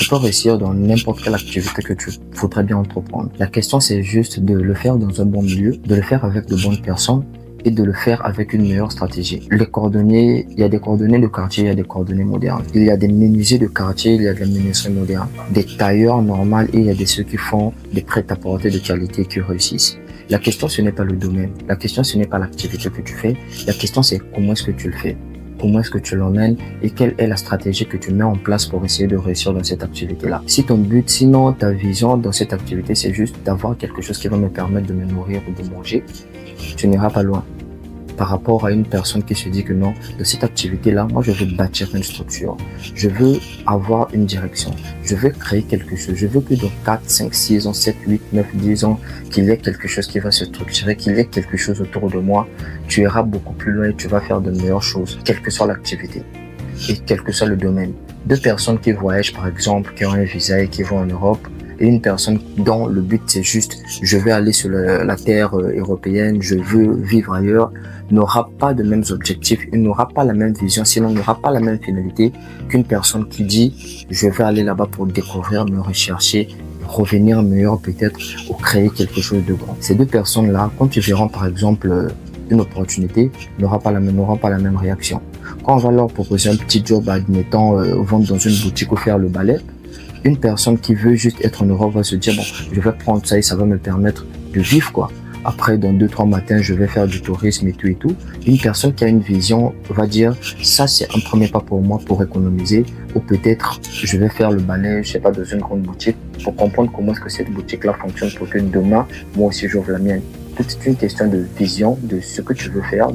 peux réussir dans n'importe quelle activité que tu voudrais bien entreprendre. La question, c'est juste de le faire dans un bon milieu, de le faire avec de bonnes personnes et de le faire avec une meilleure stratégie. Les cordonniers, il y a des cordonniers de quartier, il y a des cordonniers modernes. Il y a des menuisiers de quartier, il y a des menuisiers modernes. Des tailleurs normaux et il y a ceux qui font des prêt-à-porter de qualité qui réussissent. La question, ce n'est pas le domaine. La question, ce n'est pas l'activité que tu fais. La question, c'est comment est-ce que tu le fais? Comment est-ce que tu l'emmènes et quelle est la stratégie que tu mets en place pour essayer de réussir dans cette activité-là. Si ton but, sinon ta vision dans cette activité, c'est juste d'avoir quelque chose qui va me permettre de me nourrir ou de manger, tu n'iras pas loin. Par rapport à une personne qui se dit que non, de cette activité-là, moi je veux bâtir une structure. Je veux avoir une direction. Je veux créer quelque chose. Je veux que dans 4, 5, 6 ans, 7, 8, 9, 10 ans, qu'il y ait quelque chose qui va se structurer, qu'il y ait quelque chose autour de moi. Tu iras beaucoup plus loin et tu vas faire de meilleures choses, quelle que soit l'activité et quel que soit le domaine. Deux personnes qui voyagent par exemple, qui ont un visa et qui vont en Europe, et une personne dont le but c'est juste je vais aller sur la terre européenne, je veux vivre ailleurs, n'aura pas de mêmes objectifs, il n'aura pas la même vision, sinon n'aura pas la même finalité qu'une personne qui dit je vais aller là-bas pour découvrir, me rechercher, revenir meilleur peut-être ou créer quelque chose de grand. Ces deux personnes-là, quand tu verras par exemple une opportunité, n'aura pas la même réaction. Quand on va leur proposer un petit job, admettons vendre dans une boutique ou faire le balai, une personne qui veut juste être en Europe va se dire bon, je vais prendre ça et ça va me permettre de vivre quoi. Après, dans 2-3 matins, je vais faire du tourisme et tout et tout. Une personne qui a une vision va dire ça c'est un premier pas pour moi pour économiser, ou peut-être je vais faire le balai, je sais pas, dans une grande boutique pour comprendre comment est-ce que cette boutique là fonctionne pour que demain moi aussi j'ouvre la mienne. Tout est une question de vision de ce que tu veux faire.